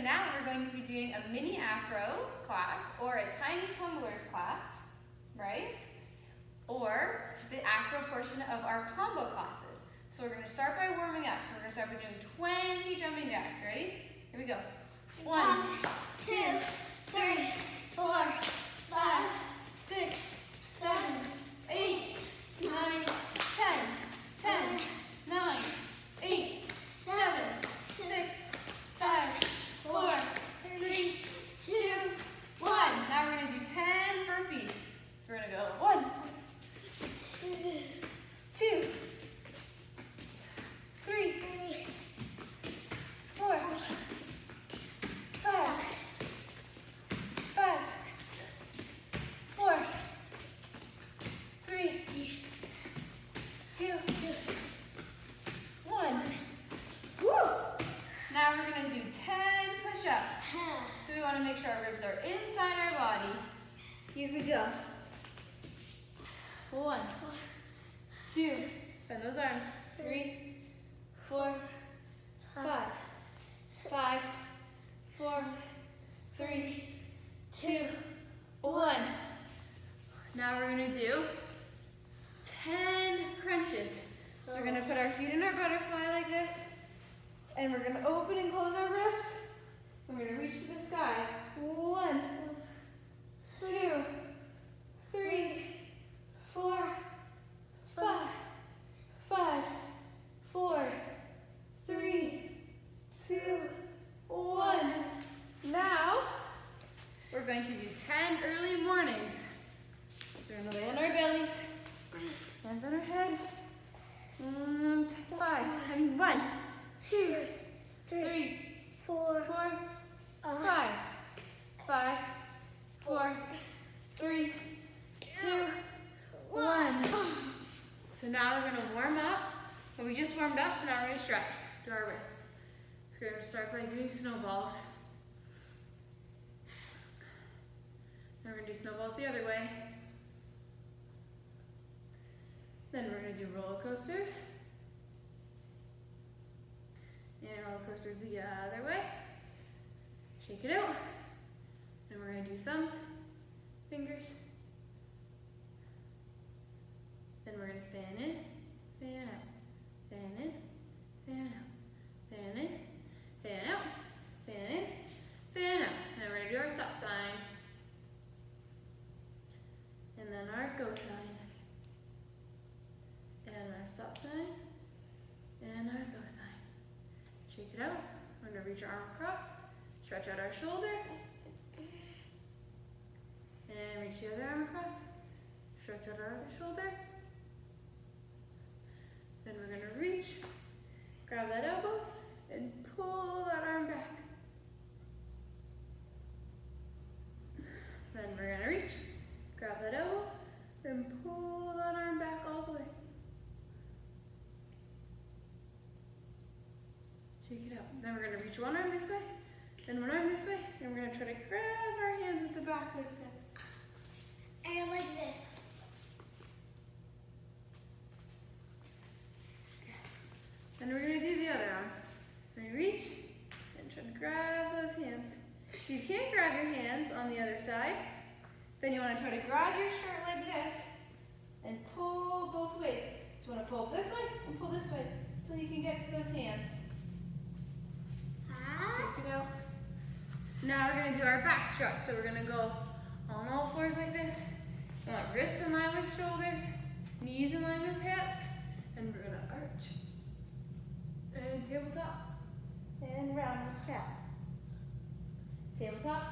now we're going to be doing a mini acro class or a tiny tumblers class, right? Or the acro portion of our combo classes. So we're going to start by warming up. So we're going to start by doing 20 jumping jacks. Ready? Here we go. 1, 2, 3, 4, 5, 6, 7, 8, 9, 10, 10, 9, 8, 7, 6, 5, 4, 3, 2, 1. Now we're going to do 10 burpees. So we're going to go 1, 2, 3, 4, 5, 5, 4, 3, 2, 1. Woo! Now we're going to do 10 push-ups. So we want to make sure our ribs are inside our body. Here we go. 1, 2, bend those arms. 3, 4, 5, 5, 4, 3, 2, 1. Now we're going to do 10 crunches. So we're going to put our feet in our butterfly like this, and we're going to open and close our ribs. We're going to reach to the sky. 1, 2, 3, 4, 5, 5, 4, 3, 2, 1. Now, we're going to do 10 early mornings. We're going to lay on our bellies, hands on our head. 5, and 1, 2, 3, 4, 5, 5, 4, 3, 2, 1. So now we're going to warm up. And we just warmed up, so now we're going to stretch to our wrists. We're going to start by doing snowballs. Then we're going to do snowballs the other way. Then we're going to do roller coasters. And roller coasters the other way. Shake it out. And we're going to do thumbs, fingers. Then we're going to fan in, fan out. Fan in, fan out. Fan in, fan out. Fan in, fan out. And then we're going to do our stop sign. And then our go sign. And our stop sign, and our go sign. Shake it out. We're going to reach our arm across, stretch out our shoulder, and reach the other arm across, stretch out our other shoulder. Then we're going to reach, grab that elbow, and pull that arm back. Then we're going to reach, grab that elbow, and pull that arm back all the way. Shake it out. Then we're going to reach one arm this way, then one arm this way, and we're going to try to grab our hands at the back like that. And like this. Okay. Then we're going to do the other arm. We're going to reach and try to grab those hands. If you can't grab your hands on the other side, then you want to try to grab your shirt like this and pull both ways. So you want to pull this way and pull this way until you can get to those hands. Shake it out. Now we're going to do our back stretch. So we're going to go on all fours like this. We want wrists in line with shoulders, knees in line with hips, and we're going to arch. And tabletop. And round with cat. Tabletop,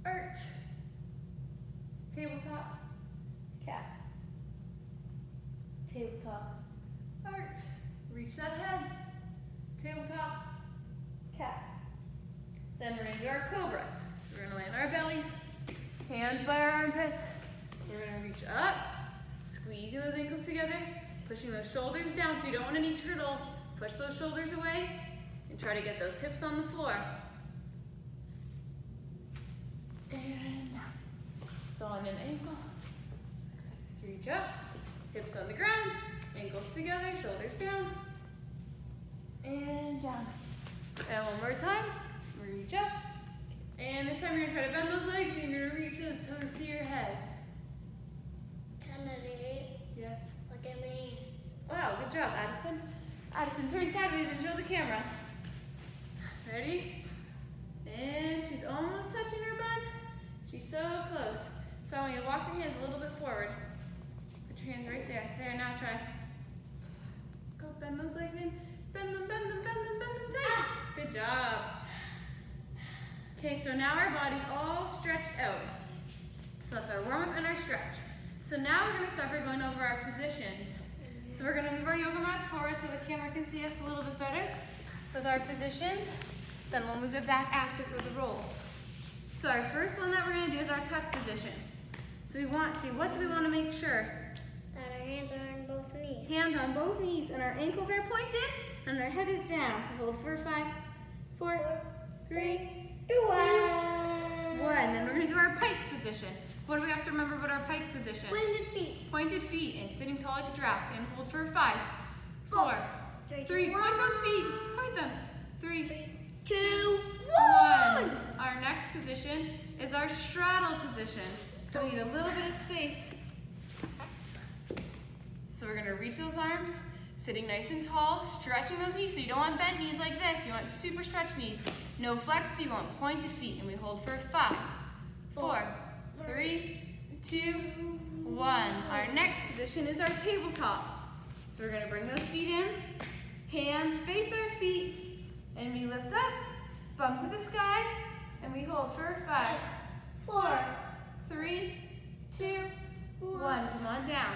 arch. Tabletop, cat. Tabletop, arch. Reach that head. Tabletop, cat. Then we're going to do our cobras. So we're going to lay on our bellies, hands by our armpits. We're going to reach up, squeezing those ankles together, pushing those shoulders down so you don't want any turtles. Push those shoulders away and try to get those hips on the floor. And down. So on an ankle, reach up, hips on the ground, ankles together, shoulders down, and down. And one more time, reach reach up. And this time you're gonna try to bend those legs and you're gonna reach those toes to your head. Kennedy, Yes. look at me. Wow, good job, Addison. Addison, turn sideways and show the camera. Ready? And she's almost touching her bun. She's so close. So I want you to walk your hands a little bit forward. Put your hands right there. There, now try. Go, bend those legs in. Bend them, bend them, bend them, bend them tight. Good job. Okay, so now our body's all stretched out. So that's our warm up and our stretch. So now we're gonna start by going over our positions. So we're gonna move our yoga mats forward so the camera can see us a little bit better with our positions. Then we'll move it back after for the rolls. So our first one that we're gonna do is our tuck position. So what do we want to make sure? That our hands are on both knees. Hands on both knees and our ankles are pointed and our head is down. So hold for 5, 4, 3, 2, 1. Then we're gonna do our pike position. What do we have to remember about our pike position? Pointed feet. Pointed feet and sitting tall like a giraffe. And hold for 5, 4, 3. One. Point those feet. Point them. 3, 2, 1. Our next position is our straddle position. So we need a little bit of space. So we're gonna reach those arms, sitting nice and tall, stretching those knees. So you don't want bent knees like this. You want super stretched knees. No flex feet, you want pointed feet. And we hold for 5, 4, 3, 2, 1. Our next position is our tabletop. So we're gonna bring those feet in, hands face our feet, and we lift up, bump to the sky, and we hold for 5, 4, 3, 2, 1. Come on down.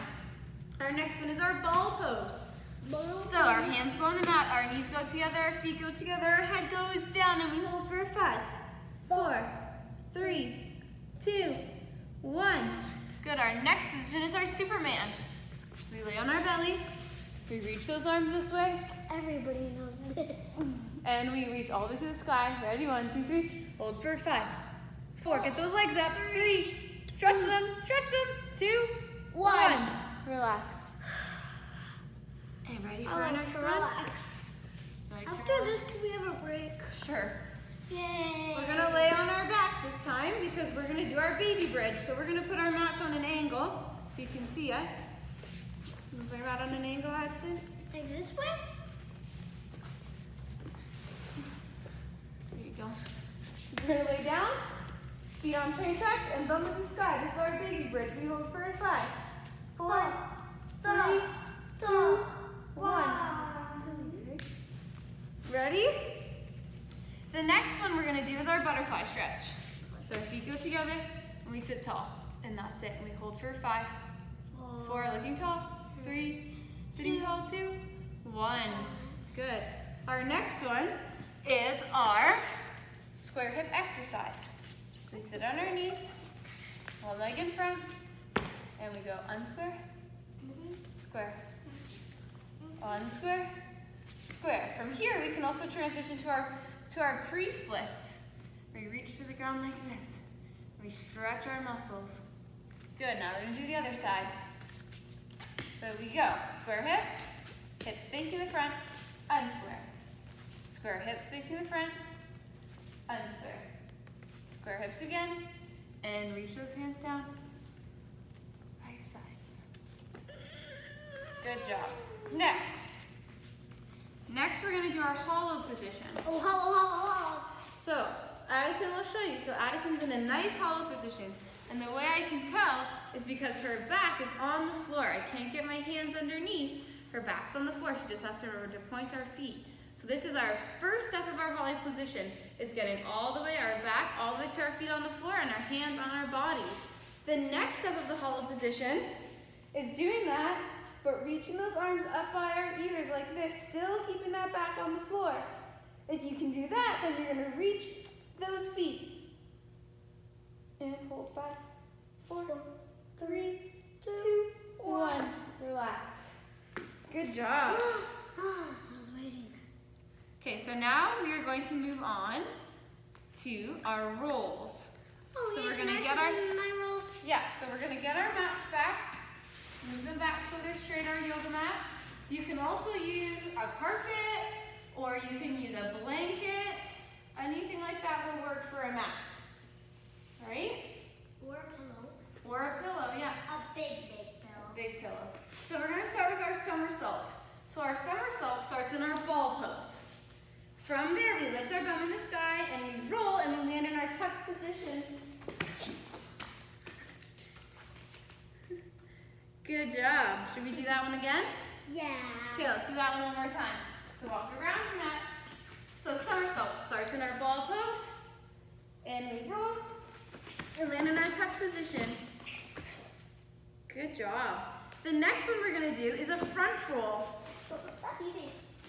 Our next one is our ball pose. So our hands go on the mat, our knees go together, our feet go together, our head goes down, and we hold for 5, 4, 3, 2, 1. Good. Our next position is our Superman. So we lay on our belly, we reach those arms this way, Everybody knows this. and we reach all the way to the sky. Ready? 1, 2, 3. Hold for 5, 4. Get those legs up. 3. Stretch them. 2, 1. Relax. And ready for our next one? Relax. Right, After turn. this, can we have a break? Sure. Yay. We're gonna lay on our backs this time because we're gonna do our baby bridge. So we're gonna put our mats on an angle so you can see us. Put our mat on an angle, Addison. Like this way? There you go. We're gonna lay down, feet on train tracks, and bum to the sky. This is our baby bridge. We hold for 5, 4, 3, 2, 1. Ready? The next one we're gonna do is our butterfly stretch. So our feet go together and we sit tall. And that's it. And we hold for 5, 4, looking tall, 3, sitting tall, 2, 1. Good. Our next one is our square hip exercise. So we sit on our knees, one leg in front, and we go unsquare, square, unsquare, square. From here we can also transition to our pre-splits. We reach to the ground like this. We stretch our muscles. Good, now we're gonna do the other side. So we go, square hips, hips facing the front, unsquare. Square hips facing the front, unsquare. Square hips again, and reach those hands down by your sides. Good job. Next we're gonna do our hollow position. Oh, hollow. So Addison will show you. So Addison's in a nice hollow position. And the way I can tell is because her back is on the floor. I can't get my hands underneath. Her back's on the floor. She just has to remember to point our feet. So this is our first step of our hollow position, is getting all the way our back, all the way to our feet on the floor and our hands on our bodies. The next step of the hollow position is doing that, but reaching those arms up by our ears like this, still keeping that back on the floor. If you can do that, then you're gonna reach those feet. And hold 5, 4, 3, 2, 1. Relax. Good job. I was waiting. Okay, so now we are going to move on to our rolls. Oh, So yeah, we're can gonna I get show our- them my rolls? Yeah, so we're gonna get our mats back. Move them back so they're straight, our yoga mats. You can also use a carpet, or you can use a blanket, anything like that lift our bum in the sky and we roll and we land in our tuck position. Good job. Should we do that one again? Yeah. Okay, let's do that one more time. So walk around your mat. So somersault starts in our ball pose. And we roll and land in our tuck position. Good job. The next one we're gonna do is a front roll.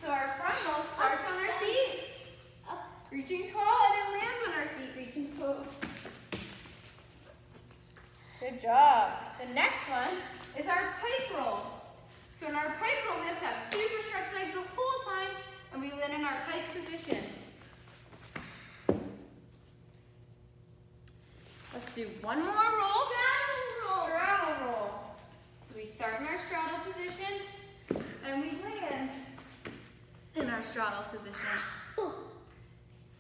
So our front roll starts on our feet, reaching tall, and it lands on our feet, reaching tall. Good job. The next one is our pike roll. So in our pike roll, we have to have super stretched legs the whole time, and we land in our pike position. Let's do one more roll. Straddle roll. So we start in our straddle position, and we land in our straddle position.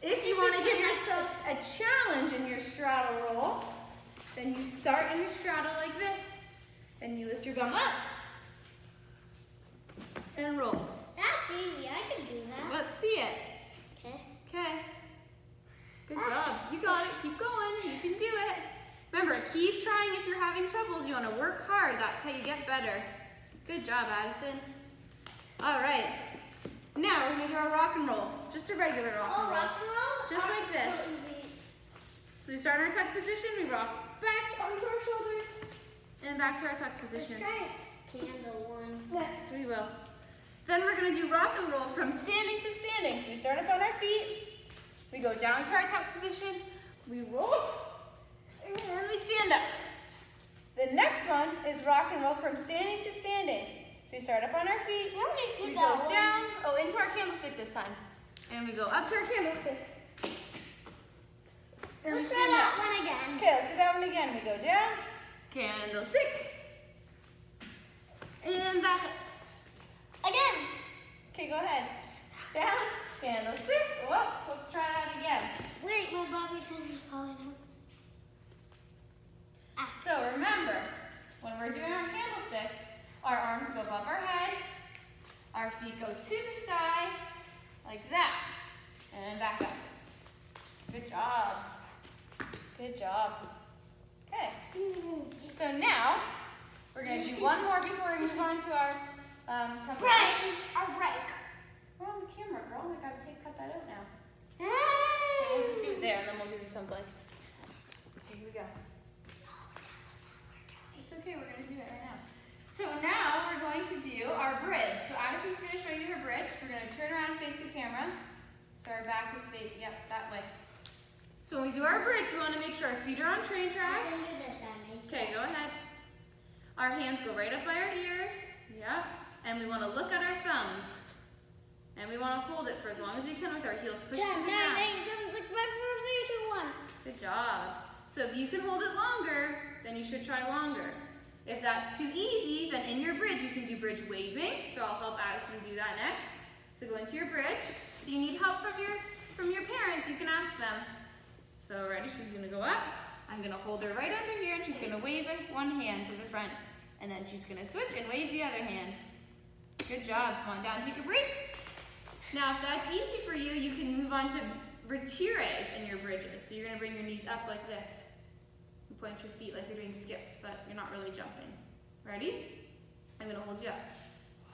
If you want to give yourself a challenge in your straddle roll, then you start in your straddle like this, and you lift your bum up, and roll. That's easy. I can do that. Let's see it. Okay. Okay. Good job. You got it. Keep going. You can do it. Remember, keep trying if you're having troubles. You want to work hard. That's how you get better. Good job, Addison. All right. Now we're going to do our rock and roll. Just a regular rock and roll. Rock and roll? Just like this. So we start in our tuck position. We rock back onto our shoulders and back to our tuck position. Let's try a candle one. Yes, we will. Then we're going to do rock and roll from standing to standing. So we start up on our feet. We go down to our tuck position. We roll. And we stand up. The next one is rock and roll from standing to standing. So we start up on our feet. We go down, into our candlestick this time. And we go up to our candlestick. And we Let's try stand that up. one again. Okay, let's do that one again. We go down, candlestick, and back up. Again. Okay, go ahead. Down, candlestick. Whoops, let's try that again. Wait, my bobby pin is falling out. So remember, when we're doing our candlestick, our arms go above our head, our feet go to the sky, like that, and back up. Good job. Good job. Okay. So now, we're going to do one more before we move on to our template. Break. Our break. We're on the camera, girl. I gotta cut that out now. Okay, we'll just do it there, and then we'll do the template. Okay, here we go. It's okay, we're gonna do it right now. So now we're going to do our bridge. So Addison's gonna show you her bridge. We're gonna turn around and face the camera. So our back is facing, yep, that way. So when we do our bridge, we wanna make sure our feet are on train tracks. Okay, go ahead. Our hands go right up by our ears. Yep. And we wanna look at our thumbs. And we want to hold it for as long as we can with our heels pushed to the 10, 9, ground. 8, 7, 6, 5, 4, 3, 2, 1. Good job. So if you can hold it longer, then you should try longer. If that's too easy, then in your bridge, you can do bridge waving. So I'll help Addison do that next. So go into your bridge. If you need help from your parents, you can ask them. So ready? She's going to go up. I'm going to hold her right under here, and she's going to wave one hand to the front. And then she's going to switch and wave the other hand. Good job. Come on down, take a break. Now, if that's easy for you, you can move on to retires in your bridges. So you're going to bring your knees up like this. And point your feet like you're doing skips, but you're not really jumping. Ready? I'm going to hold you up.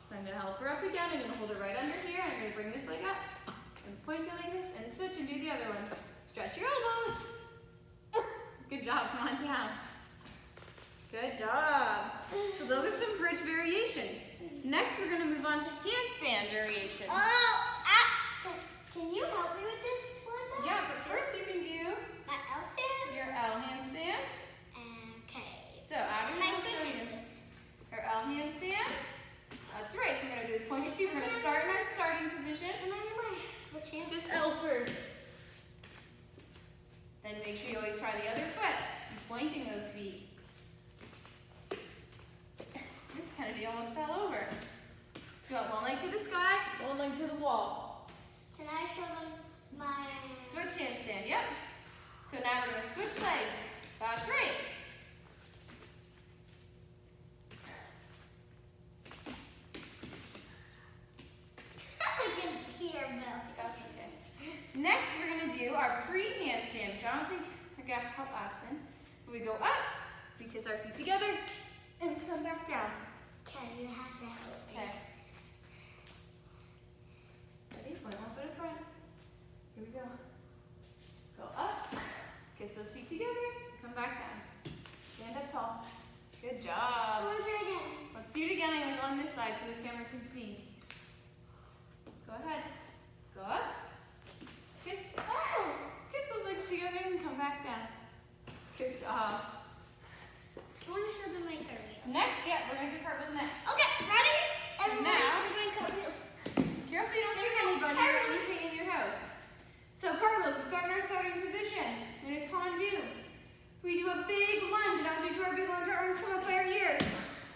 So I'm going to help her up again. I'm going to hold her right under here. I'm going to bring this leg up and point it like this and switch and do the other one. Stretch your elbows. Good job. Come on down. Good job. So those are some bridge variations. Next, we're going to move on to handstand variations. Can you help me with this one? Yeah, but first you can do My L stand? your L handstand. Okay. So Addison will show you her L handstand. That's right. So we're going to do the pointed feet. We're going to start in our starting position. And I need my switch hand. Just L first. Then make sure you always try the other foot. Pointing those feet. This Kennedy almost fell over. So you want one leg to the sky, one leg to the wall. Can I show them my... Switch handstand, yep. So now we're going to switch legs. That's right. I can hear Bill. That's okay. Next, we're gonna do our pre-handstand, which I don't think we're gonna have to help Addison. We go up, we kiss our feet together, and come back down. Okay, you have to help me. Okay. Ready? One more foot in front. Here we go. Go up, kiss those feet together, come back down. Stand up tall. Good I job. want to try again. Let's do it again. I'm gonna go on this side so the camera can see. Go ahead. Go up. Kiss. Kiss those legs together and come back down. Good job. I want to show them my cartwheel. Next, yeah, we're gonna do cartwheels next. Okay, ready? So Everybody, now- we're doing cartwheels. Careful you don't kick anybody or anything in your house. So cartwheels, we start in our starting position in a tendu. We do a big lunge, and as we do our big lunge, our arms come up by our ears.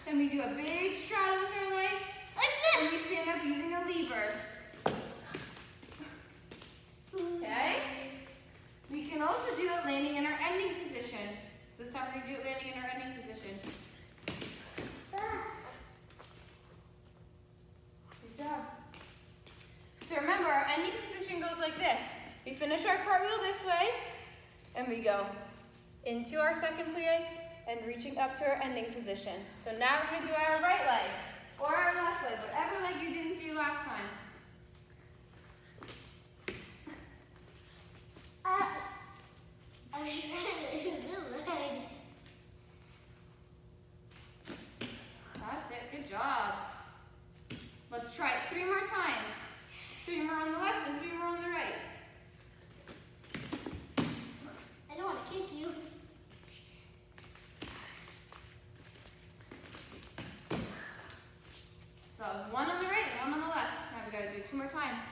Then we do a big straddle with our legs, Like and this. we stand up using a lever. Okay? We can also do it landing in our ending position. So this time we're going to do it landing in our ending position. Good job. So remember, our ending position goes like this. We finish our cartwheel this way, and we go into our second plie and reaching up to our ending position. So now we're going to do our right leg or our left leg, whatever leg you didn't do last time. I'm trying to do this leg. That's it. Good job. Let's try it 3 more times. 3 more on the left and 3 more on the right. I don't want to kick you. So that was 1 on the right and 1 on the left. Now we got to do it 2 more times.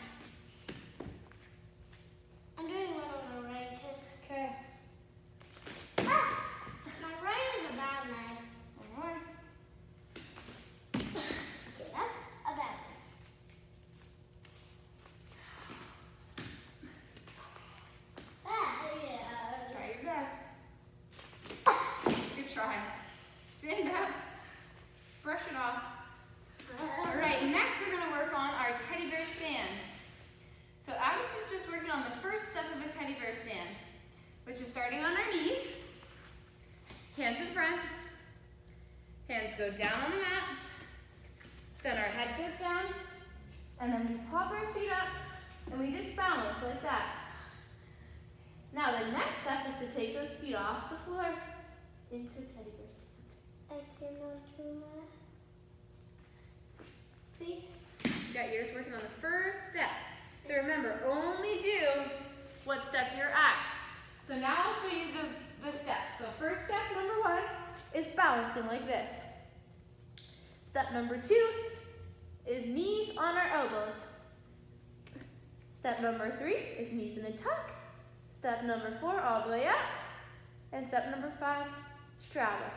I'm doing one on the right. Okay. My right is a bad leg. 1 more. Okay, that's a bad leg. Yeah. Try your best. Good try. Stand up. Brush it off. All right, next we're going to work on our teddy bear stands. So Addison's just working on the first step of a teddy bear stand, which is starting on our knees, hands in front, hands go down on the mat, then our head goes down, and then we pop our feet up, and we just balance like that. Now the next step is to take those feet off the floor into teddy bear stand. I cannot do that. See? You're just working on the first step. So remember, only do what step you're at. So now I'll show you the steps. So first step, number 1, is balancing like this. Step number 2 is knees on our elbows. Step number 3 is knees in a tuck. Step number 4, all the way up. And step number 5, straddle.